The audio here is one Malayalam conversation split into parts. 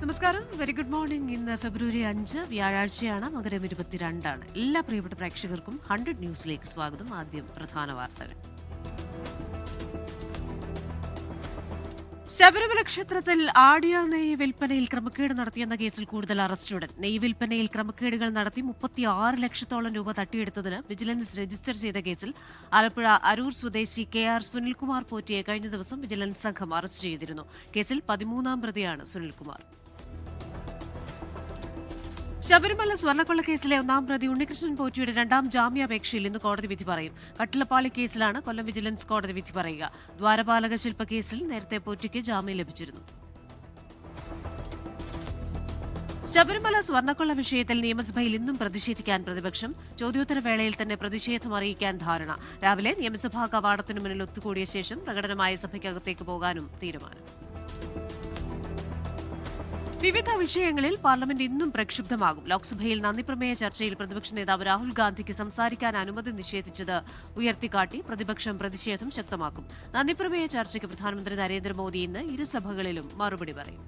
നമസ്കാരം, വെരി ഗുഡ് മോർണിംഗ്. ഇന്ന് ഫെബ്രുവരി 5 വ്യാഴാഴ്ചയാണ്, മകരം 22. എല്ലാ പ്രിയപ്പെട്ട പ്രേക്ഷകർക്കും 100 ന്യൂസിലേക്ക് സ്വാഗതം. ആദ്യം പ്രധാന വാർത്തകൾ. ശബരിമല ക്ഷേത്രത്തിൽ ആടിയ നെയ്യ് വിൽപ്പനയിൽ ക്രമക്കേട് നടത്തിയെന്ന കേസിൽ കൂടുതൽ അറസ്റ്റുടൻ. നെയ്യ് വിൽപ്പനയിൽ ക്രമക്കേടുകൾ നടത്തി 36 ലക്ഷത്തോളം രൂപ തട്ടിയെടുത്തതിന് വിജിലൻസ് രജിസ്റ്റർ ചെയ്ത കേസിൽ ആലപ്പുഴ അരൂർ സ്വദേശി KR സുനിൽകുമാർ പോറ്റിയെ കഴിഞ്ഞ ദിവസം വിജിലൻസ് സംഘം അറസ്റ്റ് ചെയ്തിരുന്നു. കേസിൽ 13ാം പ്രതിയാണ് സുനിൽകുമാർ. ശബരിമല സ്വർണ്ണക്കൊള്ള കേസിലെ 1ാം പ്രതി ഉണ്ണികൃഷ്ണൻ പോറ്റിയുടെ 2ാം ജാമ്യാപേക്ഷയിൽ ഇന്ന് കോടതി വിധി പറയും. കട്ടിലപ്പാളി കേസിലാണ് കൊല്ലം വിജിലൻസ് കോടതി വിധി പറയുക. ദ്വാരപാലക ശില്പ കേസിൽ നേരത്തെ പോറ്റിക്ക് ജാമ്യം ലഭിച്ചിരുന്നു. ശബരിമല സ്വർണ്ണക്കൊള്ള വിഷയത്തിൽ നിയമസഭയിൽ ഇന്നും പ്രതിഷേധിക്കാൻ പ്രതിപക്ഷം. ചോദ്യോത്തരവേളയിൽ തന്നെ പ്രതിഷേധം അറിയിക്കാൻ ധാരണ. രാവിലെ നിയമസഭാ കവാടത്തിനു മുന്നിൽ ഒത്തുകൂടിയ ശേഷം പ്രകടനമായ സഭയ്ക്കകത്തേക്ക് പോകാനും തീരുമാനം. വിവിധ വിഷയങ്ങളിൽ പാർലമെന്റ് ഇന്നും പ്രക്ഷുബ്ധമാകും. ലോക്സഭയിൽ നന്ദിപ്രമേയ ചർച്ചയിൽ പ്രതിപക്ഷ നേതാവ് രാഹുൽ ഗാന്ധിക്ക് സംസാരിക്കാൻ അനുമതി നിഷേധിച്ചത് ഉയർത്തിക്കാട്ടി പ്രതിപക്ഷം പ്രതിഷേധം ശക്തമാക്കും. നന്ദിപ്രമേയ ചർച്ചയ്ക്ക് പ്രധാനമന്ത്രി നരേന്ദ്രമോദി ഇന്ന് ഇരുസഭകളിലും മറുപടി പറയും.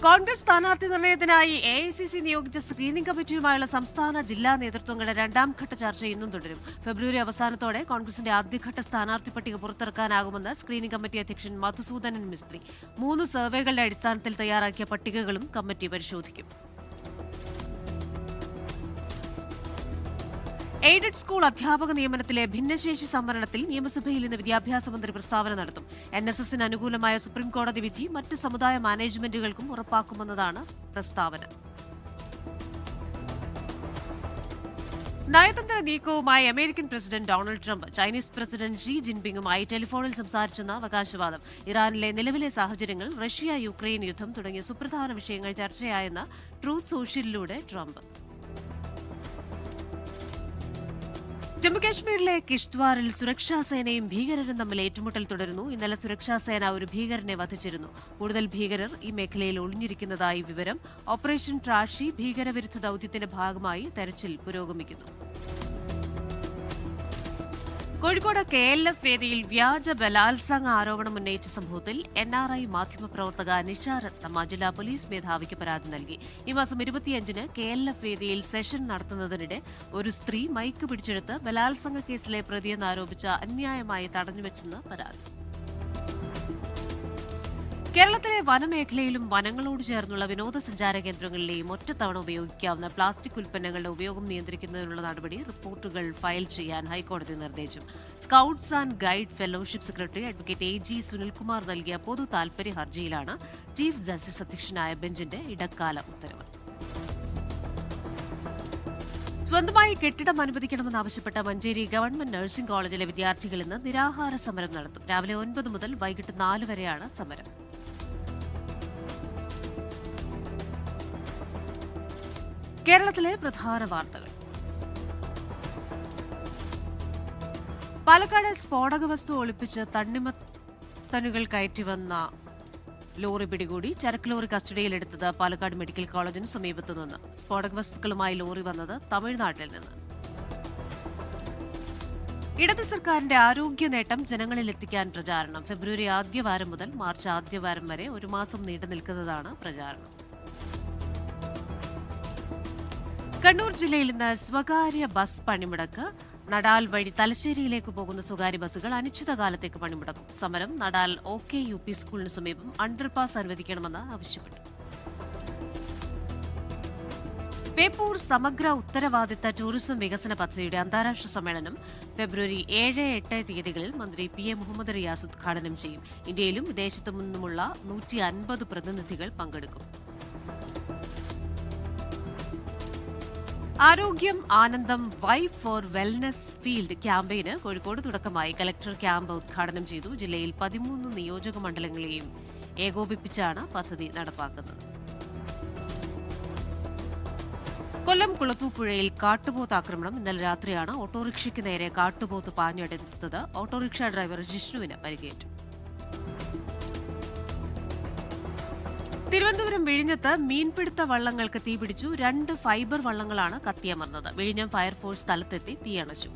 കോൺഗ്രസ് സ്ഥാനാർത്ഥി നിർണയത്തിനായി AICC നിയോഗിച്ച സ്ക്രീനിംഗ് കമ്മിറ്റിയുമായുള്ള സംസ്ഥാന ജില്ലാ നേതൃത്വങ്ങളുടെ 2ാം ഘട്ട ചർച്ച ഇന്നും തുടരും. ഫെബ്രുവരി അവസാനത്തോടെ കോൺഗ്രസിന്റെ ആദ്യഘട്ട സ്ഥാനാർത്ഥി പട്ടിക പുറത്തിറക്കാനാകുമെന്ന് സ്ക്രീനിംഗ് കമ്മിറ്റി അധ്യക്ഷൻ മധുസൂദനൻ മിസ്ത്രി. 3 സർവേകളുടെ അടിസ്ഥാനത്തിൽ തയ്യാറാക്കിയ പട്ടികകളും കമ്മിറ്റി പരിശോധിക്കും. എയ്ഡഡ് സ്കൂൾ അധ്യാപക നിയമനത്തിലെ ഭിന്നശേഷി സംവരണത്തിൽ നിയമസഭയിൽ ഇന്ന് വിദ്യാഭ്യാസ മന്ത്രി പ്രസ്താവന നടത്തും. NSSന് അനുകൂലമായ സുപ്രീംകോടതി വിധി മറ്റ് സമുദായ മാനേജ്മെന്റുകൾക്കും ഉറപ്പാക്കുമെന്നതാണ് പ്രസ്താവന. നയതന്ത്ര നീക്കവുമായി American president Donald Trump Chinese president Xi ജിൻപിങ്ങുമായി ടെലിഫോണിൽ സംസാരിച്ചെന്ന അവകാശവാദം. ഇറാനിലെ നിലവിലെ സാഹചര്യങ്ങൾ, റഷ്യ യുക്രൈൻ യുദ്ധം തുടങ്ങിയ സുപ്രധാന വിഷയങ്ങൾ ചർച്ചയായെന്ന് ട്രൂത്ത് സോഷ്യലിലൂടെ ട്രംപ്. ജമ്മുകാശ്മീരിലെ കിഷ്ത്വാറിൽ സുരക്ഷാസേനയും ഭീകരരും തമ്മിൽ ഏറ്റുമുട്ടൽ തുടരുന്നു. ഇന്നലെ സുരക്ഷാസേന ഒരു ഭീകരനെ വധിച്ചിരുന്നു. കൂടുതൽ ഭീകരർ ഈ മേഖലയിൽ ഒളിഞ്ഞിരിക്കുന്നതായി വിവരം. ഓപ്പറേഷൻ ട്രാഷി ഭീകരവിരുദ്ധ ദൌത്യത്തിന്റെ ഭാഗമായി തെരച്ചിൽ പുരോഗമിക്കുന്നു. കോഴിക്കോട് KLF വേദിയിൽ വ്യാജ ബലാത്സംഗ ആരോപണം ഉന്നയിച്ച സംഭവത്തിൽ NRI മാധ്യമപ്രവർത്തക നിഷ രത്നമ്മ ജില്ലാ പോലീസ് മേധാവിക്ക് പരാതി നൽകി. ഈ മാസം 25-ന് KLF വേദിയിൽ സെഷൻ നടത്തുന്നതിനിടെ ഒരു സ്ത്രീ മൈക്ക് പിടിച്ചെടുത്ത് ബലാത്സംഗ കേസിലെ പ്രതിയെന്നാരോപിച്ച അന്യായമായി തടഞ്ഞുവെച്ചെന്ന് പരാതി. കേരളത്തിലെ വനമേഖലയിലും വനങ്ങളോട് ചേർന്നുള്ള വിനോദസഞ്ചാര കേന്ദ്രങ്ങളിലെയും ഒറ്റത്തവണ ഉപയോഗിക്കാവുന്ന പ്ലാസ്റ്റിക് ഉൽപ്പന്നങ്ങളുടെ ഉപയോഗം നിയന്ത്രിക്കുന്നതിനുള്ള നടപടി റിപ്പോർട്ടുകൾ ഫയൽ ചെയ്യാൻ ഹൈക്കോടതി നിർദ്ദേശം. Scouts and guide fellowship secretary advocate AG Sunilkumar നൽകിയ പൊതു താൽപര്യ ഹർജിയിലാണ് ചീഫ് ജസ്റ്റിസ് അധ്യക്ഷനായ ബെഞ്ചിന്റെ ഇടക്കാല ഉത്തരവ്. സ്വന്തമായി കെട്ടിടം അനുവദിക്കണമെന്നാവശ്യപ്പെട്ട മഞ്ചേരി ഗവൺമെന്റ് നഴ്സിംഗ് കോളേജിലെ വിദ്യാർത്ഥികൾ ഇന്ന് നിരാഹാര സമരം നടത്തും. രാവിലെ 9 മുതൽ വൈകിട്ട് 4 വരെയാണ് സമരം. കേരളത്തിലെ പ്രധാന വാർത്തകൾ. പാലക്കാട് സ്ഫോടക വസ്തു ഒളിപ്പിച്ച് തണ്ണിമത്തനുകൾ കയറ്റിവന്ന ലോറി പിടികൂടി. ചരക്ക് ലോറി കസ്റ്റഡിയിലെടുത്തത് പാലക്കാട് മെഡിക്കൽ കോളേജിന് സമീപത്തു നിന്ന്. സ്ഫോടക വസ്തുക്കളുമായി ലോറി വന്നത് തമിഴ്നാട്ടിൽ നിന്ന്. ഇടത് സർക്കാരിന്റെ ആരോഗ്യ നേട്ടം ജനങ്ങളിലെത്തിക്കാൻ പ്രചാരണം. ഫെബ്രുവരി ആദ്യവാരം മുതൽ മാർച്ച് ആദ്യവാരം വരെ 1 മാസം നീണ്ടു നിൽക്കുന്നതാണ് പ്രചാരണം. കണ്ണൂർ ജില്ലയിൽ ഇന്ന് സ്വകാര്യ ബസ് പണിമുടക്ക്. നടാൽ വഴി തലശ്ശേരിയിലേക്ക് പോകുന്ന സ്വകാര്യ ബസ്സുകൾ അനിശ്ചിതകാലത്തേക്ക് പണിമുടക്കും. സമരം നടാൽ OK UP സ്കൂളിന് സമീപം അണ്ടർപാസ് അനുവദിക്കണമെന്ന് ആവശ്യപ്പെട്ടു. ബേപ്പൂർ സമഗ്ര ഉത്തരവാദിത്ത ടൂറിസം വികസന പദ്ധതിയുടെ അന്താരാഷ്ട്ര സമ്മേളനം ഫെബ്രുവരി 7-8 തീയതികളിൽ മന്ത്രി PA മുഹമ്മദ് റിയാസ് ഉദ്ഘാടനം ചെയ്യും. ഇന്ത്യയിലും വിദേശത്തു നിന്നുമുള്ള 150 പ്രതിനിധികൾ പങ്കെടുക്കും. ആരോഗ്യം ആനന്ദം വൈബ് ഫോർ വെൽനസ് ഫീൽഡ് ക്യാമ്പയിന് കോഴിക്കോട് തുടക്കമായി. കലക്ടർ ക്യാമ്പ് ഉദ്ഘാടനം ചെയ്തു. ജില്ലയിൽ 13 നിയോജക മണ്ഡലങ്ങളെയും ഏകോപിപ്പിച്ചാണ് പദ്ധതി നടപ്പാക്കുന്നത്. കൊല്ലം കുളത്തൂപ്പുഴയിൽ കാട്ടുപോത്ത് ആക്രമണം. ഇന്നലെ രാത്രിയാണ് ഓട്ടോറിക്ഷയ്ക്ക് നേരെ കാട്ടുപോത്ത് പാഞ്ഞെടുത്തത്. ഓട്ടോറിക്ഷ ഡ്രൈവർ ജിഷ്ണുവിന് പരിക്കേറ്റു. തിരുവനന്തപുരം വിഴിഞ്ഞത്ത് മീൻപിടുത്ത വള്ളങ്ങൾക്ക് തീപിടിച്ചു. 2 ഫൈബർ വള്ളങ്ങളാണ് കത്തിയമർന്നത്. വിഴിഞ്ഞം ഫയർഫോഴ്സ് സ്ഥലത്തെത്തി തീയണച്ചു.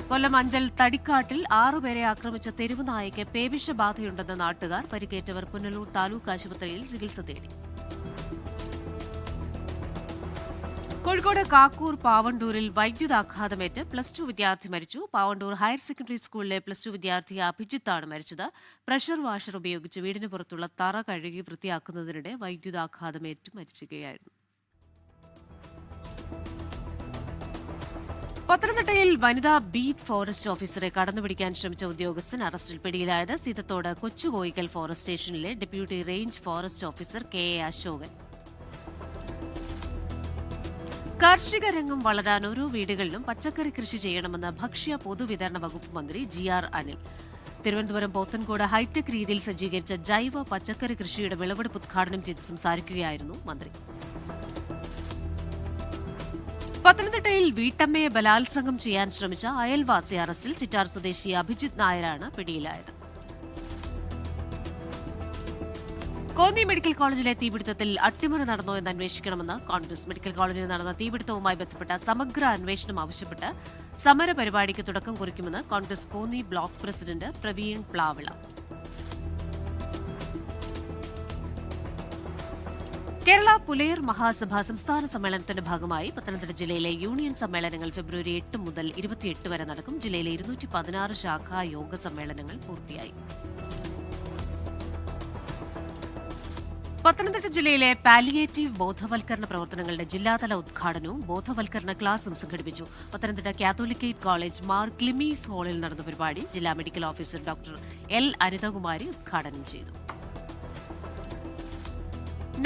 കൊല്ലം അഞ്ചൽ തടിക്കാട്ടിൽ 6 പേരെ ആക്രമിച്ച തെരുവ് നായയ്ക്ക് പേവിഷബാധയുണ്ടെന്ന് നാട്ടുകാർ. പരിക്കേറ്റവർ പുനലൂർ താലൂക്ക് ആശുപത്രിയിൽ ചികിത്സ തേടി. കോഴിക്കോട് കാക്കൂർ പാവണ്ടൂരിൽ വൈദ്യുതാഘാതമേറ്റ് +2 വിദ്യാർത്ഥി മരിച്ചു. പാവണ്ടൂർ ഹയർ സെക്കൻഡറി സ്കൂളിലെ +2 വിദ്യാർത്ഥി അഭിജിത്താണ് മരിച്ചത്. പ്രഷർ വാഷർ ഉപയോഗിച്ച് വീടിന് പുറത്തുള്ള തറ കഴുകി വൃത്തിയാക്കുന്നതിനിടെ വൈദ്യുതാഘാതമേറ്റ് മരിക്കുകയായിരുന്നു. പത്തനംതിട്ടയിൽ വനിതാ ബീറ്റ് ഫോറസ്റ്റ് ഓഫീസറെ കടന്നുപിടിക്കാൻ ശ്രമിച്ച ഉദ്യോഗസ്ഥൻ അറസ്റ്റിൽ. പിടിയിലായത് സീതത്തോട് കൊച്ചുകോയിക്കൽ ഫോറസ്റ്റ് സ്റ്റേഷനിലെ deputy range forest officer KA Ashokan. കാർഷിക രംഗം വളരാൻ ഓരോ വീടുകളിലും പച്ചക്കറി കൃഷി ചെയ്യണമെന്ന് ഭക്ഷ്യ പൊതുവിതരണ വകുപ്പ് മന്ത്രി GR അനിൽ. തിരുവനന്തപുരം പോത്തൻകോട് ഹൈടെക് രീതിയിൽ സജ്ജീകരിച്ച ജൈവ പച്ചക്കറി കൃഷിയുടെ വിളവെടുപ്പ് ഉദ്ഘാടനം ചെയ്ത് സംസാരിക്കുകയായിരുന്നു മന്ത്രി. പത്തനംതിട്ടയിൽ വീട്ടമ്മയെ ബലാത്സംഗം ചെയ്യാൻ ശ്രമിച്ച അയൽവാസി അറസ്റ്റിൽ. ചിറ്റാർ സ്വദേശി അഭിജിത് നായരാണ് പിടിയിലായത്. കോന്നി മെഡിക്കൽ കോളേജിലെ തീപിടുത്തത്തിൽ അട്ടിമറി നടന്നോ എന്ന് അന്വേഷിക്കണമെന്ന് കോൺഗ്രസ്. മെഡിക്കൽ കോളേജിൽ നടന്ന തീപിടുത്തവുമായി ബന്ധപ്പെട്ട സമഗ്ര അന്വേഷണം ആവശ്യപ്പെട്ട് സമരപരിപാടിക്ക് തുടക്കം കുറിക്കുമെന്ന് കോൺഗ്രസ് കോന്നി ബ്ലോക്ക് പ്രസിഡന്റ് പ്രവീൺ പ്ലാവിള. കേരള പുലയർ മഹാസഭ സംസ്ഥാന സമ്മേളനത്തിന്റെ ഭാഗമായി പത്തനംതിട്ട ജില്ലയിലെ യൂണിയൻ സമ്മേളനങ്ങൾ ഫെബ്രുവരി 8 മുതൽ 28 വരെ നടക്കും. ജില്ലയിലെ 216 ശാഖാ യോഗ സമ്മേളനങ്ങൾ പൂർത്തിയായി. പത്തനംതിട്ട ജില്ലയിലെ പാലിയേറ്റീവ് ബോധവൽക്കരണ പ്രവർത്തനങ്ങളുടെ ജില്ലാതല ഉദ്ഘാടനവും ബോധവൽക്കരണ ക്ലാസും സംഘടിപ്പിച്ചു. പത്തനംതിട്ട കാത്തോലിക്കേറ്റ് കോളേജ് മാർ ക്ലിമീസ് ഹാളിൽ നടന്ന പരിപാടി ജില്ലാ medical officer doctor L Anithakumari ഉദ്ഘാടനം ചെയ്തു.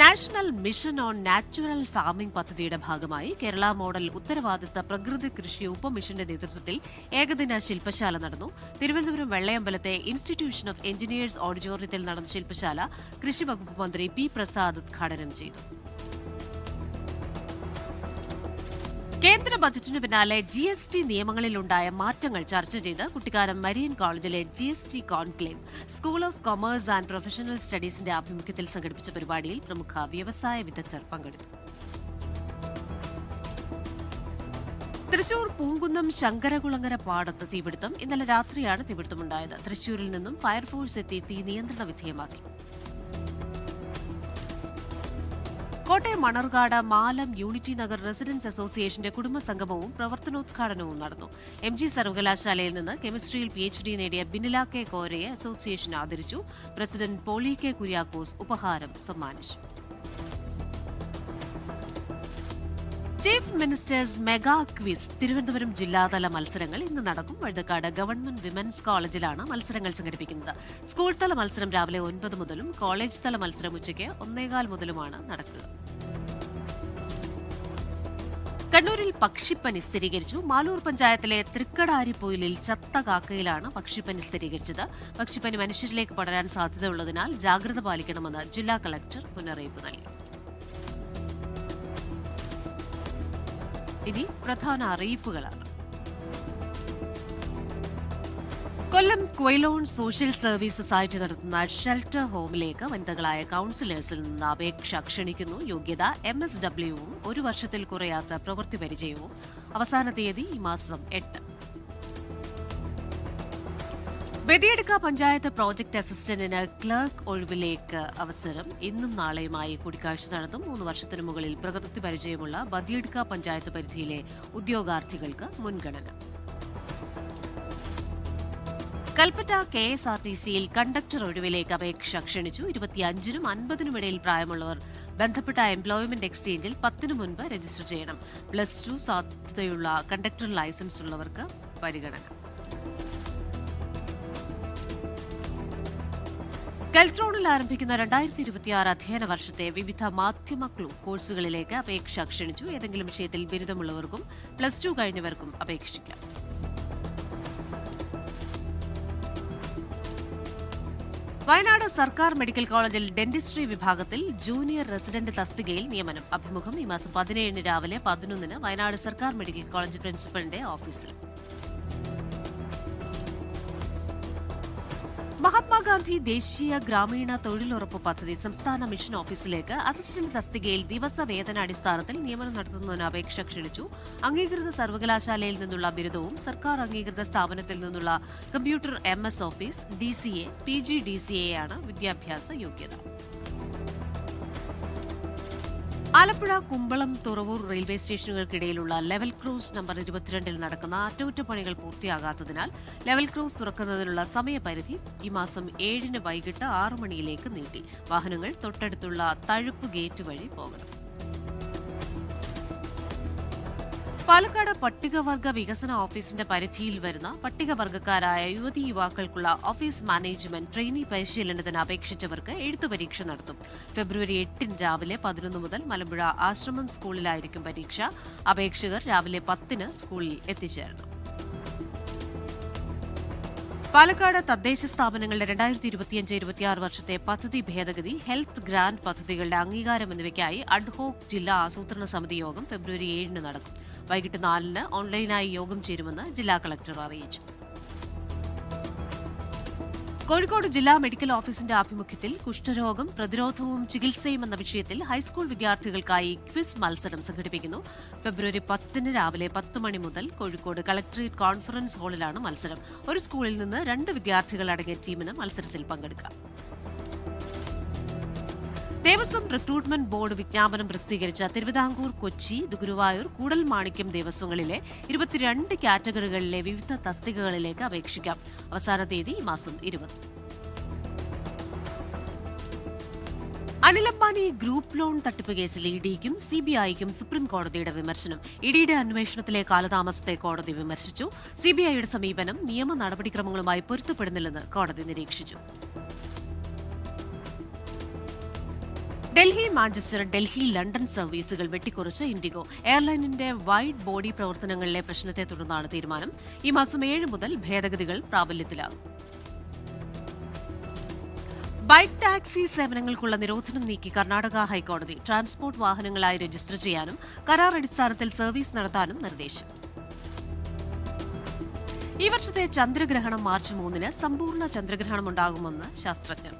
National mission on natural farming പദ്ധതിയുടെ ഭാഗമായി കേരള മോഡൽ ഉത്തരവാദിത്ത പ്രകൃതി കൃഷി ഉപമിഷന്റെ നേതൃത്വത്തിൽ ഏകദിന ശില്പശാല നടന്നു. തിരുവനന്തപുരം വെള്ളയമ്പലത്തെ ഇൻസ്റ്റിറ്റ്യൂഷൻ ഓഫ് എഞ്ചിനീയേഴ്സ് ഓഡിറ്റോറിയത്തിൽ നടന്ന ശില്പശാല കൃഷി വകുപ്പ് മന്ത്രി P പ്രസാദ് ഉദ്ഘാടനം ചെയ്തു. കേന്ദ്ര ബജറ്റിന് പിന്നാലെ GST നിയമങ്ങളിലുണ്ടായ മാറ്റങ്ങൾ ചർച്ച ചെയ്ത് കുട്ടിക്കാനം മരീൻ കോളേജിലെ GST conclave school of commerce and professional സ്റ്റഡീസിന്റെ ആഭിമുഖ്യത്തിൽ സംഘടിപ്പിച്ച പരിപാടിയിൽ പ്രമുഖ വ്യവസായ വിദഗ്ധർ പങ്കെടുത്തു. തൃശൂർ പൂങ്കുന്നം ശങ്കരകുളങ്ങര പാടത്ത് തീപിടുത്തം. ഇന്നലെ രാത്രിയാണ് തീപിടുത്തമുണ്ടായത്. തൃശൂരിൽ നിന്നും ഫയർഫോഴ്സ് എത്തി തീ നിയന്ത്രണ വിധേയമാക്കി. കോട്ടയം മണർകാട് മാലം യൂണിറ്റി നഗർ റെസിഡൻസ് അസോസിയേഷന്റെ കുടുംബസംഗമവും പ്രവർത്തനോദ്ഘാടനവും നടന്നു. MG സർവകലാശാലയിൽ നിന്ന് കെമിസ്ട്രിയിൽ PhD നേടിയ ബിനില K കോരയെ അസോസിയേഷൻ ആദരിച്ചു. പ്രസിഡന്റ് പോളി K കുര്യാക്കോസ് ഉപഹാരം സമ്മാനിച്ചു. Chief ministers mega quiz Thiruvananthapuram ജില്ലാതല മത്സരങ്ങൾ ഇന്ന് നടക്കും. വഴുതക്കാട് ഗവൺമെന്റ് വിമൻസ് കോളേജിലാണ് മത്സരങ്ങൾ സംഘടിപ്പിക്കുന്നത്. സ്കൂൾ തല മത്സരം രാവിലെ 9 മുതലും കോളേജ് തല മത്സരം ഉച്ചയ്ക്ക് 1:15 മുതലുമാണ് നടക്കുക. കണ്ണൂരിൽ പക്ഷിപ്പനി സ്ഥിരീകരിച്ചു. മാലൂർ പഞ്ചായത്തിലെ തൃക്കടാരിപ്പൊയിലിൽ ചത്ത കാക്കയിലാണ് പക്ഷിപ്പനി സ്ഥിരീകരിച്ചത്. പക്ഷിപ്പനി മനുഷ്യരിലേക്ക് പടരാൻ സാധ്യതയുള്ളതിനാൽ ജാഗ്രത പാലിക്കണമെന്ന് ജില്ലാ കളക്ടർ മുന്നറിയിപ്പ് നൽകി. ഇനി പ്രധാന അറിയിപ്പുകളാണ്. കൊല്ലം ക്വൈലോൺ സോഷ്യൽ സർവീസ് സൊസൈറ്റി നടത്തുന്ന ഷെൽട്ടർ ഹോമിലേക്ക് വനിതകളായ കൌൺസിലേഴ്സിൽ നിന്ന് അപേക്ഷ ക്ഷണിക്കുന്നു. യോഗ്യത MSWവും 1 വർഷത്തിൽ കുറയാത്ത പ്രവൃത്തി പരിചയവും. അവസാന തീയതി ഈ മാസം 8. ബദിയടുക്ക പഞ്ചായത്ത് പ്രോജക്ട് അസിസ്റ്റന്റിന് ക്ലർക്ക് ഒഴിവിലേക്ക് അവസരം. ഇന്നും നാളെയുമായി കൂടിക്കാഴ്ച നടത്തും. 3 വർഷത്തിനു മുകളിൽ പ്രവൃത്തി പരിചയമുള്ള ബദിയടുക്ക പഞ്ചായത്ത് പരിധിയിലെ ഉദ്യോഗാർത്ഥികൾക്ക് മുൻഗണന. കൽപ്പറ്റ KSRTCയിൽ കണ്ടക്ടർ ഒഴിവിലേക്ക് അപേക്ഷ ക്ഷണിച്ചു. 25-നും 50-നും ഇടയിൽ പ്രായമുള്ളവർ ബന്ധപ്പെട്ട എംപ്ലോയ്മെന്റ് എക്സ്ചേഞ്ചിൽ 10-ന് മുൻപ് രജിസ്റ്റർ ചെയ്യണം. +2 സാധ്യതയുള്ള കണ്ടക്ടർ ലൈസൻസ് ഉള്ളവർക്ക് പരിഗണന. കെൽട്രോണിൽ ആരംഭിക്കുന്ന 2026 അധ്യയന വർഷത്തെ വിവിധ മാധ്യമ കോഴ്സുകളിലേക്ക് അപേക്ഷ ക്ഷണിച്ചു. ഏതെങ്കിലും വിഷയത്തിൽ ബിരുദമുള്ളവർക്കും +2 കഴിഞ്ഞവർക്കും അപേക്ഷിക്കാം. വയനാട് സർക്കാർ മെഡിക്കൽ കോളേജിൽ ഡെന്റിസ്ട്രി വിഭാഗത്തിൽ ജൂനിയർ റെസിഡന്റ് തസ്തികയിൽ നിയമനം. അഭിമുഖം ഈ മാസം 17-ന് രാവിലെ 11-ന് വയനാട് സർക്കാർ മെഡിക്കൽ കോളേജ് പ്രിൻസിപ്പലിന്റെ ഓഫീസിൽ. മഹാത്മാഗാന്ധി ദേശീയ ഗ്രാമീണ തൊഴിലുറപ്പ് പദ്ധതി സംസ്ഥാന മിഷൻ ഓഫീസിലേക്ക് അസിസ്റ്റന്റ് തസ്തികയിൽ ദിവസവേതനാടിസ്ഥാനത്തിൽ നിയമനം നടത്തുന്നതിന് അപേക്ഷ ക്ഷണിച്ചു. അംഗീകൃത സർവകലാശാലയിൽ നിന്നുള്ള ബിരുദവും സർക്കാർ അംഗീകൃത സ്ഥാപനത്തിൽ നിന്നുള്ള computer MS office, DCA, PGDCA ആണ് വിദ്യാഭ്യാസ യോഗ്യത. ആലപ്പുഴ, കുമ്പളം, തുറവൂർ റെയിൽവേ സ്റ്റേഷനുകൾക്കിടയിലുള്ള ലെവൽ ക്രോസ് നമ്പർ 22 നടക്കുന്ന അറ്റകുറ്റപ്പണികൾ പൂർത്തിയാകാത്തതിനാൽ ലെവൽ ക്രോസ് തുറക്കുന്നതിനുള്ള സമയപരിധി ഈ മാസം 7 വൈകിട്ട് 6 മണിയിലേക്ക് നീട്ടി. വാഹനങ്ങൾ തൊട്ടടുത്തുള്ള തഴുപ്പ് ഗേറ്റ് വഴി പോകണം. പാലക്കാട് പട്ടികവർഗ വികസന ഓഫീസിന്റെ പരിധിയിൽ വരുന്ന പട്ടികവർഗക്കാരായ യുവതീ-യുവാക്കൾക്കുള്ള ഓഫീസ് മാനേജ്മെന്റ് ട്രെയിനി പരിശീലനത്തിന് അപേക്ഷിച്ചവർക്ക് എഴുത്തു പരീക്ഷ നടത്തും. ഫെബ്രുവരി 8 രാവിലെ 11 മുതൽ മലമ്പുഴ ആശ്രമം സ്കൂളിലായിരിക്കും പരീക്ഷ. അപേക്ഷകർ രാവിലെ 10 സ്കൂളിൽ എത്തിച്ചേരണം. പാലക്കാട് തദ്ദേശ സ്ഥാപനങ്ങളുടെ 2025-26 വർഷത്തെ പദ്ധതി ഭേദഗതി, ഹെൽത്ത് ഗ്രാന്റ് പദ്ധതികളുടെ അംഗീകാരം എന്നിവയ്ക്കായി അഡ്ഹോക് ജില്ലാ ആസൂത്രണ സമിതി യോഗം ഫെബ്രുവരി 7 നടക്കും. വൈകിട്ട് 4 ഓൺലൈനായി യോഗം ചേരുമെന്ന് ജില്ലാ കളക്ടർ അറിയിച്ചു. കോഴിക്കോട് ജില്ലാ മെഡിക്കൽ ഓഫീസിന്റെ ആഭിമുഖ്യത്തിൽ കുഷ്ഠരോഗം പ്രതിരോധവും ചികിത്സയും എന്ന വിഷയത്തിൽ ഹൈസ്കൂൾ വിദ്യാർത്ഥികൾക്കായി ക്വിസ് മത്സരം സംഘടിപ്പിക്കുന്നു. ഫെബ്രുവരി 10 രാവിലെ 10 മണി മുതൽ കോഴിക്കോട് കളക്ടറേറ്റ് കോൺഫറൻസ് ഹാളിലാണ് മത്സരം. ഒരു സ്കൂളിൽ നിന്ന് 2 വിദ്യാർത്ഥികൾ അടങ്ങിയ ടീമിന് മത്സരത്തിൽ പങ്കെടുക്കാം. ദേവസ്വം റിക്രൂട്ട്മെന്റ് ബോർഡ് വിജ്ഞാപനം പ്രസിദ്ധീകരിച്ച തിരുവിതാംകൂർ, കൊച്ചി, ഗുരുവായൂർ, കൂടൽമാണിക്യം ദേവസ്വങ്ങളിലെ 22 കാറ്റഗറികളിലെ വിവിധ തസ്തികകളിലേക്ക് അപേക്ഷിക്കാം. അവസാന തീയതി ഈ മാസം 20. അനിൽ അംബാനി ഗ്രൂപ്പ് ലോൺ തട്ടിപ്പ് കേസിൽ ഇഡിക്കും CBIക്കും സുപ്രീം കോടതിയുടെ വിമർശനം. ഇഡിയുടെ അന്വേഷണത്തിലെ കാലതാമസത്തെ കോടതി വിമർശിച്ചു. CBIയുടെ സമീപനം നിയമ നടപടിക്രമങ്ങളുമായി പൊരുത്തപ്പെടുന്നില്ലെന്ന് കോടതി നിരീക്ഷിച്ചു. ഡൽഹി, മാഞ്ചസ്റ്റർ, ഡൽഹി, ലണ്ടൻ സർവീസുകൾ വെട്ടിക്കുറച്ച് ഇൻഡിഗോ. എയർലൈനിന്റെ വൈഡ് ബോഡി പ്രവർത്തനങ്ങളിലെ പ്രശ്നത്തെ തുടർന്നാണ് തീരുമാനം. ഈ മാസം 7 മുതൽ ഭേദഗതികൾ പ്രാബല്യത്തിലാകും. ബൈക്ക് ടാക്സി സേവനങ്ങൾക്കുള്ള നിരോധനം നീക്കി കർണാടക ഹൈക്കോടതി. ട്രാൻസ്പോർട്ട് വാഹനങ്ങളായി രജിസ്റ്റർ ചെയ്യാനും കരാർ അടിസ്ഥാനത്തിൽ സർവീസ് നടത്താനും നിർദ്ദേശം. ഈ വർഷത്തെ ചന്ദ്രഗ്രഹണം മാർച്ച് 3-ന് സമ്പൂർണ്ണ ചന്ദ്രഗ്രഹണമുണ്ടാകുമെന്ന് ശാസ്ത്രജ്ഞർ.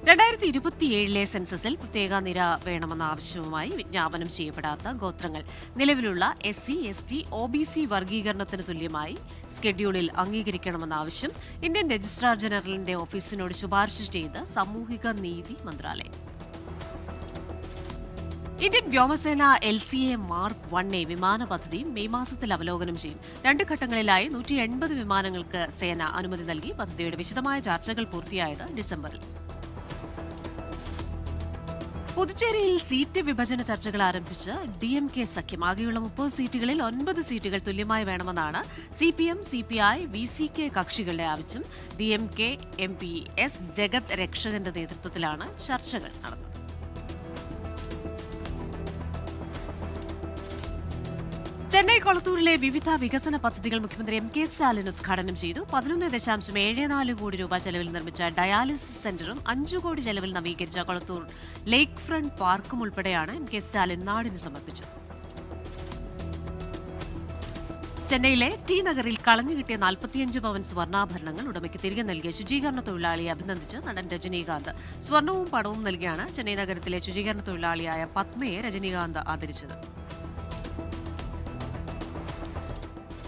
2027 സെൻസസിൽ പ്രത്യേക നിര വേണമെന്ന ആവശ്യവുമായി വിജ്ഞാപനം ചെയ്യപ്പെടാത്ത ഗോത്രങ്ങൾ നിലവിലുള്ള SC, ST, OBC വർഗീകരണത്തിന് തുല്യമായി സ്കെഡ്യൂളിൽ അംഗീകരിക്കണമെന്ന ആവശ്യം ഇന്ത്യൻ രജിസ്ട്രാർ ജനറലിന്റെ ഓഫീസിനോട് ശുപാർശ ചെയ്ത് സാമൂഹിക നീതി മന്ത്രാലയം. ഇന്ത്യൻ വ്യോമസേന LCA മാർക്ക് 1A വിമാന പദ്ധതി മെയ് മാസത്തിൽ അവലോകനം ചെയ്യും. 2 ഘട്ടങ്ങളിലായി 180 വിമാനങ്ങൾക്ക് സേന അനുമതി നൽകി. പദ്ധതിയുടെ വിശദമായ ചർച്ചകൾ പൂർത്തിയായത് ഡിസംബറിൽ. പുതുച്ചേരിയിൽ സീറ്റ് വിഭജന ചർച്ചകൾ ആരംഭിച്ച DMK സഖ്യം. ആകെയുള്ള 30 സീറ്റുകളിൽ 9 സീറ്റുകൾ തുല്യമായി വേണമെന്നാണ് CPM, CPI, VCK കക്ഷികളുടെ ആവശ്യം. DMK MP S ജഗത് രക്ഷകന്റെ നേതൃത്വത്തിലാണ് ചർച്ചകൾ നടന്നത്. ചെന്നൈ കൊളത്തൂരിലെ വിവിധ വികസന പദ്ധതികൾ മുഖ്യമന്ത്രി MK സ്റ്റാലിൻ ഉദ്ഘാടനം ചെയ്തു. 11.74 കോടി രൂപ ചെലവിൽ നിർമ്മിച്ച ഡയാലിസിസ് സെന്ററും 5 കോടി ചെലവിൽ നവീകരിച്ച കൊളത്തൂർ ലേക്ക് ഫ്രണ്ട് പാർക്കും ഉൾപ്പെടെയാണ് MK സ്റ്റാലിൻ നാടിന് സമർപ്പിച്ചത്. ചെന്നൈയിലെ T നഗറിൽ കളഞ്ഞുകിട്ടിയ 45 പവൻ സ്വർണ്ണാഭരണങ്ങൾ ഉടമയ്ക്ക് തിരികെ നൽകിയ ശുചീകരണ തൊഴിലാളിയെ അഭിനന്ദിച്ച് നടൻ രജനീകാന്ത്. സ്വർണവും പണവും നൽകിയാണ് ചെന്നൈ നഗരത്തിലെ ശുചീകരണ തൊഴിലാളിയായ പത്മയെ രജനീകാന്ത് ആദരിച്ചത്.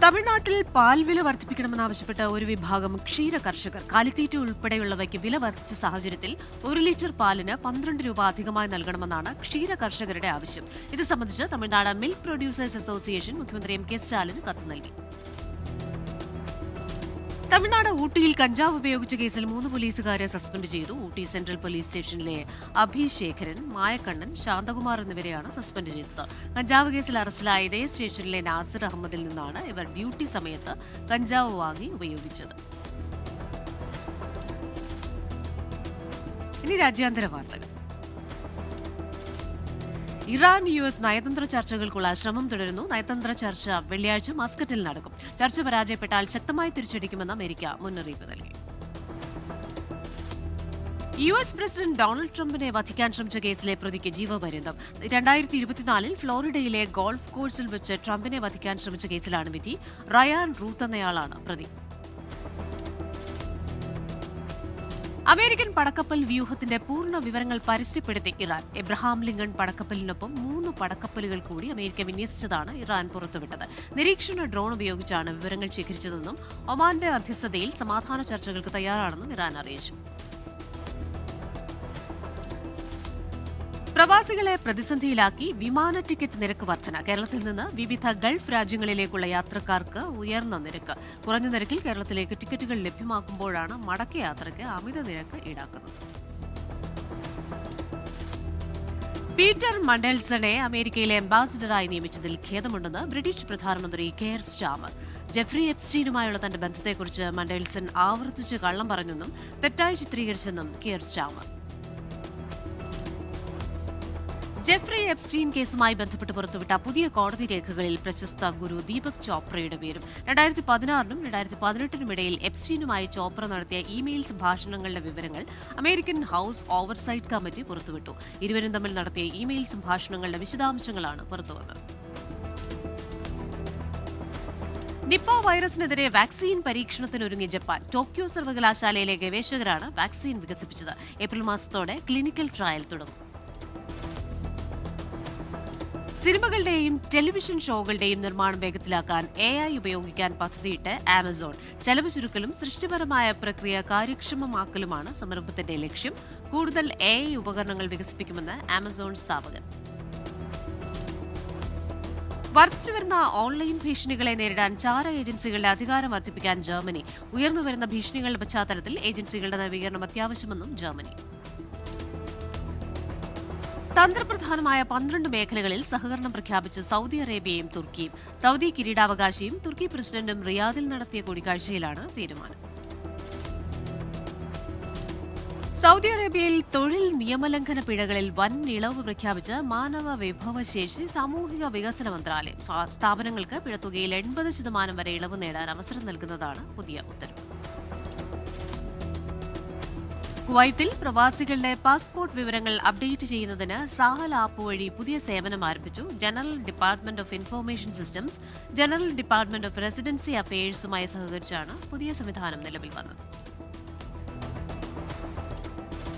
തമിഴ്നാട്ടിൽ പാൽ വില വർദ്ധിപ്പിക്കണമെന്നാവശ്യപ്പെട്ട് ഒരു വിഭാഗം ക്ഷീര കർഷകർ കാലിത്തീറ്റ ഉൾപ്പെടെയുള്ളവയ്ക്ക് വില വർദ്ധിച്ച സാഹചര്യത്തിൽ 1 ലിറ്റർ പാലിന് 12 രൂപ അധികമായി നൽകണമെന്നാണ് ക്ഷീര കർഷകരുടെ ആവശ്യം. ഇത് സംബന്ധിച്ച് തമിഴ്നാട് മിൽക്ക് പ്രൊഡ്യൂസേഴ്സ് അസോസിയേഷൻ മുഖ്യമന്ത്രി MK സ്റ്റാലിന് കത്ത് നൽകി. തമിഴ്നാട് ഊട്ടിയിൽ കഞ്ചാവ് ഉപയോഗിച്ച കേസിൽ 3 പോലീസുകാരെ സസ്പെൻഡ് ചെയ്തു. ഊട്ടി സെൻട്രൽ പോലീസ് സ്റ്റേഷനിലെ അഭിശേഖരൻ, മായക്കണ്ണൻ, ശാന്തകുമാർ എന്നിവരെയാണ് സസ്പെൻഡ് ചെയ്തത്. കഞ്ചാവ് കേസിൽ അറസ്റ്റിലായ ഇതേ സ്റ്റേഷനിലെ നാസിർ അഹമ്മദിൽ നിന്നാണ് ഇവർ ഡ്യൂട്ടി സമയത്ത് കഞ്ചാവ് വാങ്ങി ഉപയോഗിച്ചത്. ഇനി രാജ്യാന്തര വാർത്തകൾ. ഇറാൻ US നയതന്ത്ര ചർച്ചകൾക്കുള്ള ശ്രമം തുടരുന്നു. നയതന്ത്ര ചർച്ച വെള്ളിയാഴ്ച മസ്കറ്റിൽ നടക്കും. ചർച്ച പരാജയപ്പെട്ടാൽ ശക്തമായി തിരിച്ചടിക്കുമെന്ന് അമേരിക്ക മുന്നറിയിപ്പ് നൽകി. US പ്രസിഡന്റ് ഡൊണാൾഡ് ട്രംപിനെ വധിക്കാൻ ശ്രമിച്ച കേസിലെ പ്രതിക്ക് ജീവപര്യന്തം. 2024 ഫ്ലോറിഡയിലെ ഗോൾഫ് കോഴ്സിൽ വെച്ച് ട്രംപിനെ വധിക്കാൻ ശ്രമിച്ച കേസിലാണ് വിധി. റയാൻ റൂത്ത് എന്നയാളാണ് പ്രതി. അമേരിക്കൻ പടക്കപ്പൽ വ്യൂഹത്തിന്റെ പൂർണ്ണ വിവരങ്ങൾ പരസ്യപ്പെടുത്തി ഇറാൻ. എബ്രഹാം ലിങ്കൺ പടക്കപ്പലിനൊപ്പം 3 പടക്കപ്പലുകൾ കൂടി അമേരിക്ക വിന്യസിച്ചതാണ് ഇറാൻ പുറത്തുവിട്ടത്. നിരീക്ഷണ ഡ്രോൺ ഉപയോഗിച്ചാണ് വിവരങ്ങൾ ശേഖരിച്ചതെന്നും ഒമാന്റെ മധ്യസ്ഥതയിൽ സമാധാന ചർച്ചകൾക്ക് തയ്യാറാണെന്നും ഇറാൻ അറിയിച്ചു. പ്രവാസികളെ പ്രതിസന്ധിയിലാക്കി വിമാന ടിക്കറ്റ് നിരക്ക് വർധന. കേരളത്തിൽ നിന്ന് വിവിധ ഗൾഫ് രാജ്യങ്ങളിലേക്കുള്ള യാത്രക്കാർക്ക് ഉയർന്ന നിരക്ക്. കുറഞ്ഞ നിരക്കിൽ കേരളത്തിലേക്ക് ടിക്കറ്റുകൾ ലഭ്യമാക്കുമ്പോഴാണ് മടക്കയാത്രയ്ക്ക് അമിത നിരക്ക് ഈടാക്കുന്നത്. പീറ്റർ മണ്ടേൽസണെ അമേരിക്കയിലെ അംബാസിഡറായി നിയമിച്ചതിൽ ഖേദമുണ്ടെന്ന് ബ്രിട്ടീഷ് പ്രധാനമന്ത്രി കെയർ സ്റ്റാമർ. ജെഫ്രി എപ്സ്റ്റീനുമായുള്ള തന്റെ ബന്ധത്തെക്കുറിച്ച് മണ്ടേൽസൺ ആവർത്തിച്ച് കള്ളം പറഞ്ഞെന്നും തെറ്റായി ചിത്രീകരിച്ചെന്നും കെയർ സ്റ്റാമർ. ജെഫ്രി എപ്സ്റ്റീൻ കേസുമായി ബന്ധപ്പെട്ട് പുറത്തുവിട്ട പുതിയ കോടതി രേഖകളിൽ പ്രശസ്ത ഗുരു ദീപക് ചോപ്രയുടെ പേരും 2016 നും 2018 ഇടയിൽ എപ്സ്റ്റീനുമായി ചോപ്ര നടത്തിയ ഇമെയിൽ സംഭാഷണങ്ങളുടെ വിവരങ്ങൾ അമേരിക്കൻ ഹൌസ് ഓവർസൈറ്റ് കമ്മിറ്റി പുറത്തുവിട്ടു. ഇരുവരും തമ്മിൽ നടത്തിയ ഇമെയിൽ സംഭാഷണങ്ങളുടെ വിശദാംശങ്ങളാണ് പുറത്തുവന്നത്. നിപ്പ വൈറസിനെതിരെ വാക്സിൻ പരീക്ഷണത്തിനൊരുങ്ങി ജപ്പാൻ. ടോക്കിയോ സർവകലാശാലയിലെ ഗവേഷകരാണ് വാക്സിൻ വികസിപ്പിച്ചത്. ഏപ്രിൽ മാസത്തോടെ ക്ലിനിക്കൽ ട്രയൽ തുടങ്ങും. സിനിമകളുടെയും ടെലിവിഷൻ ഷോകളുടെയും നിർമ്മാണം വേഗത്തിലാക്കാൻ AI ഉപയോഗിക്കാൻ പദ്ധതിയിട്ട് ആമസോൺ. ചെലവ് ചുരുക്കലും സൃഷ്ടിപരമായ പ്രക്രിയ കാര്യക്ഷമമാക്കലുമാണ് സംരംഭത്തിന്റെ ലക്ഷ്യം. കൂടുതൽ AI ഉപകരണങ്ങൾ വികസിപ്പിക്കുമെന്ന് ആമസോൺ സ്ഥാപകൻ. വർദ്ധിച്ചുവരുന്ന ഓൺലൈൻ ഭീഷണികളെ നേരിടാൻ ചാര ഏജൻസികളുടെ അധികാരം വർദ്ധിപ്പിക്കാൻ ജർമ്മനി. ഉയർന്നുവരുന്ന ഭീഷണികളുടെ പശ്ചാത്തലത്തിൽ ഏജൻസികളുടെ നവീകരണം അത്യാവശ്യമെന്നും ജർമ്മനി. തന്ത്രപ്രധാനമായ 12 മേഖലകളിൽ സഹകരണം പ്രഖ്യാപിച്ച് സൗദി അറേബ്യയും തുർക്കിയും. സൗദി കിരീടാവകാശിയും തുർക്കി പ്രസിഡന്റും റിയാദിൽ നടത്തിയ കൂടിക്കാഴ്ചയിലാണ് തീരുമാനം. സൗദി അറേബ്യയിൽ തൊഴിൽ നിയമലംഘന പിഴകളിൽ വൻ ഇളവ് പ്രഖ്യാപിച്ച് മാനവ വിഭവശേഷി സാമൂഹിക വികസന മന്ത്രാലയം. സ്ഥാപനങ്ങൾക്ക് പിഴത്തുകയിൽ 80% വരെ ഇളവ് നേടാൻ അവസരം നൽകുന്നതാണ് പുതിയ ഉത്തരവ്. കുവൈത്തിൽ പ്രവാസികളുടെ പാസ്പോർട്ട് വിവരങ്ങൾ അപ്ഡേറ്റ് ചെയ്യുന്നതിന് സാഹൽ ആപ്പ് വഴി പുതിയ സേവനം ആരംഭിച്ചു. General department of information systems, general department of residency അഫയേഴ്സുമായി സഹകരിച്ചാണ് പുതിയ സംവിധാനം നിലവിൽ വന്നത്.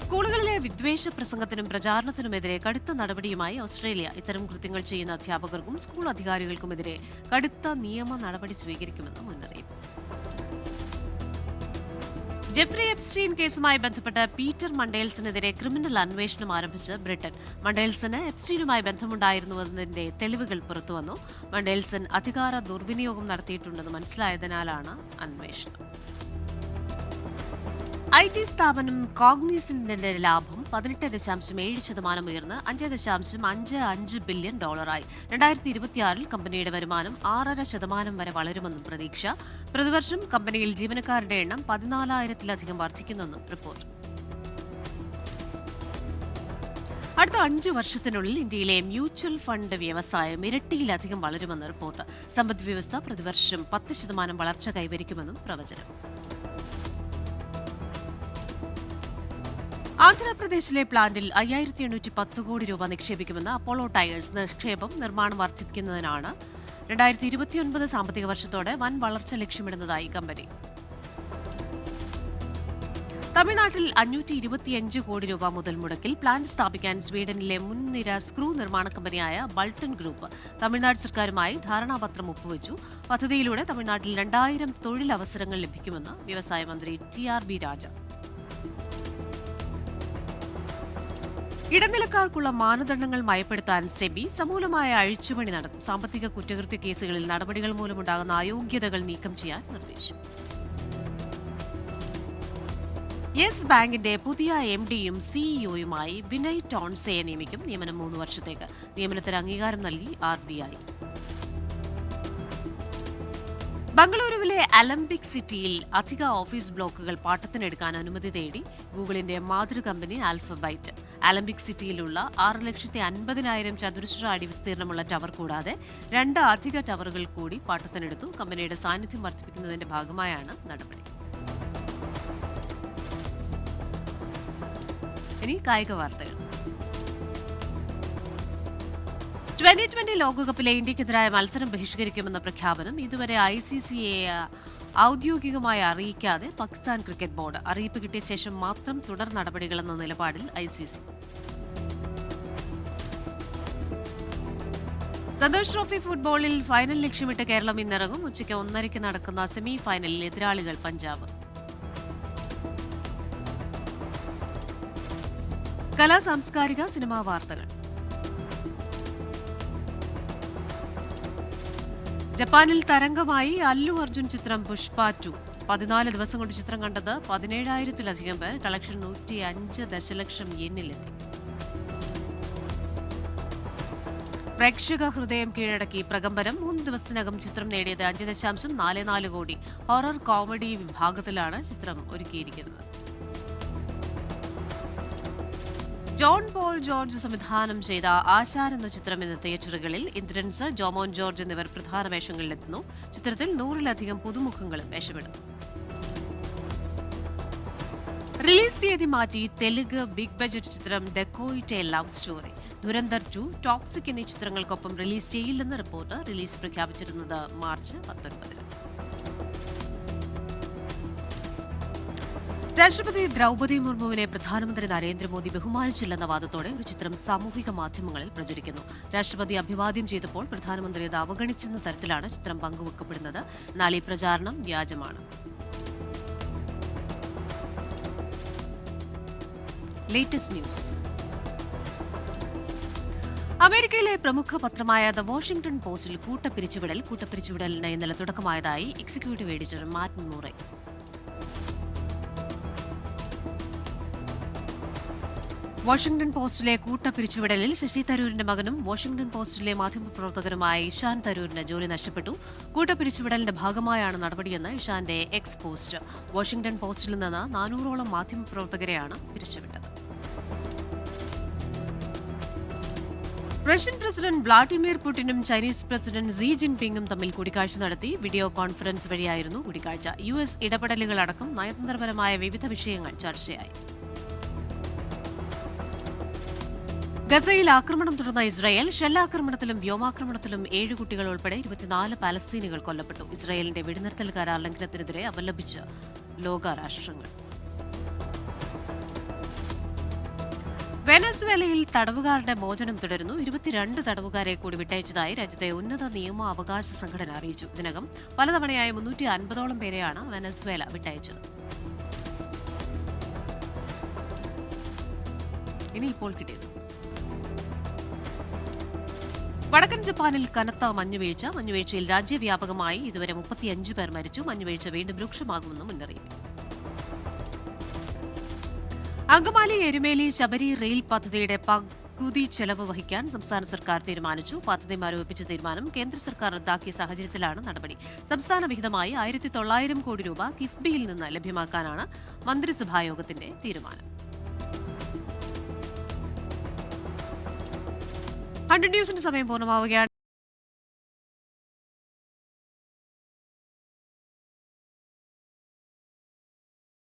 സ്കൂളുകളിലെ വിദ്വേഷ പ്രസംഗത്തിനും പ്രചാരണത്തിനുമെതിരെ കടുത്ത നടപടിയുമായി ഓസ്ട്രേലിയ. ഇത്തരം കൃത്യങ്ങൾ ചെയ്യുന്ന അധ്യാപകർക്കും സ്കൂൾ അധികാരികൾക്കുമെതിരെ കടുത്ത നിയമ നടപടി സ്വീകരിക്കുമെന്ന് മുന്നറിയിപ്പ്. ജെഫ്രി എപ്സ്റ്റീൻ കേസുമായി ബന്ധപ്പെട്ട് പീറ്റർ മണ്ടേൽസണെതിരെ ക്രിമിനൽ അന്വേഷണം ആരംഭിച്ച് ബ്രിട്ടൻ. മണ്ടേൽസന് എപ്സ്റ്റീനുമായി ബന്ധമുണ്ടായിരുന്നുവെന്നതിന്റെ തെളിവുകൾ പുറത്തുവന്നു. മണ്ടേൽസൺ അധികാര ദുർവിനിയോഗം നടത്തിയിട്ടുണ്ടെന്ന് മനസ്സിലായതിനാലാണ് അന്വേഷണം. IT സ്ഥാപനം കോഗ്നിസന്റിന്റെ ലാഭം 18.7% ഉയർന്ന് $5.55 ബില്യൺ. 2026 കമ്പനിയുടെ വരുമാനം 6.5% വരെ വളരുമെന്നും പ്രതീക്ഷ. പ്രതിവർഷം കമ്പനിയിൽ ജീവനക്കാരുടെ എണ്ണം 14,000-ലധികം വർദ്ധിക്കുമെന്നും റിപ്പോർട്ട്. അടുത്ത 5 വർഷത്തിനുള്ളിൽ ഇന്ത്യയിലെ മ്യൂച്വൽ ഫണ്ട് വ്യവസായം ഇരട്ടിയിലധികം വളരുമെന്ന് റിപ്പോർട്ട്. സമ്പദ് വ്യവസ്ഥ പ്രതിവർഷം 10% വളർച്ച കൈവരിക്കുമെന്നും പ്രവചനം. ആന്ധ്രാപ്രദേശിലെ പ്ലാന്റിൽ 5,810 കോടി രൂപ നിക്ഷേപിക്കുമെന്ന് അപ്പോളോ ടയേഴ്സ്. നിക്ഷേപം നിർമ്മാണം വർദ്ധിപ്പിക്കുന്നതിനാണ്. 2029 സാമ്പത്തിക വർഷത്തോടെ വൻ വളർച്ച ലക്ഷ്യമിടുന്നതായി കമ്പനി. തമിഴ്നാട്ടിൽ 525 കോടി രൂപ മുതൽ മുടക്കിൽ പ്ലാന്റ് സ്ഥാപിക്കാൻ സ്വീഡനിലെ മുൻനിര സ്ക്രൂ നിർമ്മാണ കമ്പനിയായ ബൾട്ടൺ ഗ്രൂപ്പ് തമിഴ്നാട് സർക്കാരുമായി ധാരണാപത്രം ഒപ്പുവച്ചു. പദ്ധതിയിലൂടെ തമിഴ്നാട്ടിൽ 2000 തൊഴിലവസരങ്ങൾ ലഭിക്കുമെന്ന് വ്യവസായ മന്ത്രി TRB രാജ. ഇടനിലക്കാർക്കുള്ള മാനദണ്ഡങ്ങൾ മയപ്പെടുത്താൻ സെബി സമൂലമായ അഴിച്ചുപണി നടത്തും. സാമ്പത്തിക കുറ്റകൃത്യ കേസുകളിൽ നടപടികൾ മൂലമുണ്ടാകുന്ന അയോഗ്യതകൾ നീക്കം ചെയ്യാൻ നിർദ്ദേശം. യെസ് ബാങ്കിന്റെ പുതിയ MDയും CEOയുമായി വിനയ് ടോൺസെയെ നിയമിക്കും. നിയമനം 3 വർഷത്തേക്ക്. നിയമനത്തിന് അംഗീകാരം നൽകി RBI. ബംഗളൂരുവിലെ അലംപിക് സിറ്റിയിൽ അധിക ഓഫീസ് ബ്ലോക്കുകൾ പാട്ടത്തിനെടുക്കാൻ അനുമതി തേടി ഗൂഗിളിന്റെ മാതൃ കമ്പനി ആൽഫബൈറ്റ്. അലംപിക് സിറ്റിയിലുള്ള 6,50,000 ചതുരശ്ര അടി വിസ്തീർണമുള്ള ടവർ കൂടാതെ 2 അധിക ടവറുകൾ കൂടി പാട്ടത്തിനെടുത്തു. കമ്പനിയുടെ സാന്നിധ്യം വർദ്ധിപ്പിക്കുന്നതിന്റെ ഭാഗമായാണ് നടപടി. ഇനി കായിക വാർത്തകൾ. 2020 ലോകകപ്പിലെ ഇന്ത്യക്കെതിരായ മത്സരം ബഹിഷ്കരിക്കുമെന്ന പ്രഖ്യാപനം ഇതുവരെ ICCയെ ഔദ്യോഗികമായി അറിയിക്കാതെ പാകിസ്ഥാൻ ക്രിക്കറ്റ് ബോർഡ്. അറിയിപ്പ് കിട്ടിയ ശേഷം മാത്രം തുടർ നടപടികളെന്ന നിലപാടിൽ ICC. സന്തോഷ് ട്രോഫി ഫുട്ബോളിൽ ഫൈനൽ ലക്ഷ്യമിട്ട് കേരളം ഇന്നിറങ്ങും. ഉച്ചയ്ക്ക് 1:30 നടക്കുന്ന സെമി ഫൈനലിൽ എതിരാളികൾ പഞ്ചാബ്. കലാ സാംസ്കാരിക സിനിമാ വാർത്തകൾ. ജപ്പാനിൽ തരംഗമായി അല്ലു അർജുൻ ചിത്രം പുഷ്പ 2. 14 ദിവസം കൊണ്ട് ചിത്രം കണ്ടത് 17,000-ലധികം പേർ. കളക്ഷൻ 105 ദശലക്ഷം യെന്നിലെത്തി. പ്രേക്ഷക ഹൃദയം കീഴടക്കി പ്രകമ്പനം. 3 ദിവസത്തിനകം ചിത്രം നേടിയത് 5.44 കോടി. ഹൊറർ കോമഡി വിഭാഗത്തിലാണ് ചിത്രം ഒരുക്കിയിരിക്കുന്നത്. ജോൺ പോൾ ജോർജ് സംവിധാനം ചെയ്ത ആശാൻ എന്ന ചിത്രം ഇന്ന് തിയേറ്ററുകളിൽ. ഇന്ദ്രൻസ്, ജോമോൻ ജോർജ് എന്നിവർ പ്രധാന വേഷങ്ങളിലെത്തുന്നു. ചിത്രത്തിൽ 100-ലധികം പുതുമുഖങ്ങളും വേഷമിടുന്നു. റിലീസ് തീയതി മാറ്റി തെലുങ്ക് ബിഗ് ബജറ്റ് ചിത്രം dacoit a love story. Dhurandhar 2, toxic എന്നീ ചിത്രങ്ങൾക്കൊപ്പം റിലീസ് ചെയ്യില്ലെന്ന് റിപ്പോർട്ട്. റിലീസ് പ്രഖ്യാപിച്ചിരുന്നത് മാർച്ച് 19. രാഷ്ട്രപതി ദ്രൗപദി മുർമുവിനെ പ്രധാനമന്ത്രി നരേന്ദ്രമോദി ബഹുമാനിച്ചില്ലെന്ന വാദത്തോടെ ഒരു ചിത്രം സാമൂഹിക മാധ്യമങ്ങളിൽ പ്രചരിക്കുന്നു. രാഷ്ട്രപതി അഭിവാദ്യം ചെയ്തപ്പോൾ പ്രധാനമന്ത്രി അത് അവഗണിച്ചെന്ന തരത്തിലാണ് ചിത്രം പങ്കുവെക്കപ്പെടുന്നത്. എന്നാൽ ഈ പ്രചാരണം വ്യാജമാണ്. Latest news. അമേരിക്കയിലെ പ്രമുഖ പത്രമായ ദ വാഷിംഗ്ടൺ പോസ്റ്റിൽ കൂട്ടപ്പിരിച്ചുവിടലിന് ഇന്നലെ തുടക്കമായതായി എക്സിക്യൂട്ടീവ് എഡിറ്റർ മാറ്റ് മൂറെ. വാഷിംഗ്ടൺ പോസ്റ്റിലെ കൂട്ടപ്പിരിച്ചുവിടലിൽ ശശി തരൂരിന്റെ മകനും വാഷിംഗ്ടൺ പോസ്റ്റിലെ മാധ്യമപ്രവർത്തകനുമായ ഇഷാൻ തരൂരിന് ജോലി നഷ്ടപ്പെട്ടു. കൂട്ടപ്പിരിച്ചുവിടലിന്റെ ഭാഗമായാണ് നടപടിയെന്ന് ഇഷാന്റെ എക്സ് പോസ്റ്റ്. വാഷിംഗ്ടൺ പോസ്റ്റിൽ നിന്ന് 400ഓളം മാധ്യമപ്രവർത്തകരെയാണ് പിരിച്ചുവിട്ടത്. റഷ്യൻ പ്രസിഡന്റ് വ്ളാഡിമിർ പുടിനും ചൈനീസ് പ്രസിഡന്റ് സി ജിൻപിങ്ങും തമ്മിൽ കൂടിക്കാഴ്ച നടത്തി. വീഡിയോ കോൺഫറൻസ് വഴിയായിരുന്നു കൂടിക്കാഴ്ച. US ഇടപെടലുകളടക്കം നയതന്ത്രപരമായ വിവിധ വിഷയങ്ങൾ ചർച്ചയായി. ഗസയിൽ ആക്രമണം തുടർന്ന ഇസ്രായേൽ. ഷെല്ലാക്രമണത്തിലും വ്യോമാക്രമണത്തിലും 7 കുട്ടികൾ ഉൾപ്പെടെ 24 പാലസ്തീനികൾ കൊല്ലപ്പെട്ടു. ഇസ്രായേലിന്റെ വെടിനിർത്തൽ കരാർ ലംഘനത്തിനെതിരെ അപലപിച്ച് ലോകരാഷ്ട്രങ്ങൾ. വെനസ്വേലയിൽ തടവുകാരുടെ മോചനം തുടരുന്നു. 22 തടവുകാരെ കൂടി വിട്ടയച്ചതായി രാജ്യത്തെ ഉന്നത നിയമ-അവകാശ സംഘടന അറിയിച്ചു. ഇതിനകം പലതവണയായി 350ഓളം പേരെയാണ് വെനസ്വേല വിട്ടയച്ചത്. ഇനി ഇപ്പോൾ കിട്ടിയത്. വടക്കൻ ജപ്പാനിൽ കനത്ത മഞ്ഞുവീഴ്ചയിൽ രാജ്യവ്യാപകമായി ഇതുവരെ 35 പേർ മരിച്ചു. മഞ്ഞുവീഴ്ച വീണ്ടും രൂക്ഷമാകുമെന്നും മുന്നറിയിപ്പ്. അങ്കമാലി എരുമേലി ശബരി റെയിൽ പദ്ധതിയുടെ പകുതി ചെലവ് വഹിക്കാൻ സംസ്ഥാന സർക്കാർ തീരുമാനിച്ചു. പദ്ധതി മരവിപ്പിച്ച തീരുമാനം കേന്ദ്ര സർക്കാർ റദ്ദാക്കിയ സാഹചര്യത്തിലാണ് നടപടി. സംസ്ഥാന വിഹിതമായി 1900 കോടി രൂപ കിഫ്ബിയിൽ നിന്ന് ലഭ്യമാക്കാനാണ് മന്ത്രിസഭായോഗത്തിന്റെ തീരുമാനം. 100 ന്യൂസിന്റെ സമയം പൂർണ്ണമാവുകയാണ്.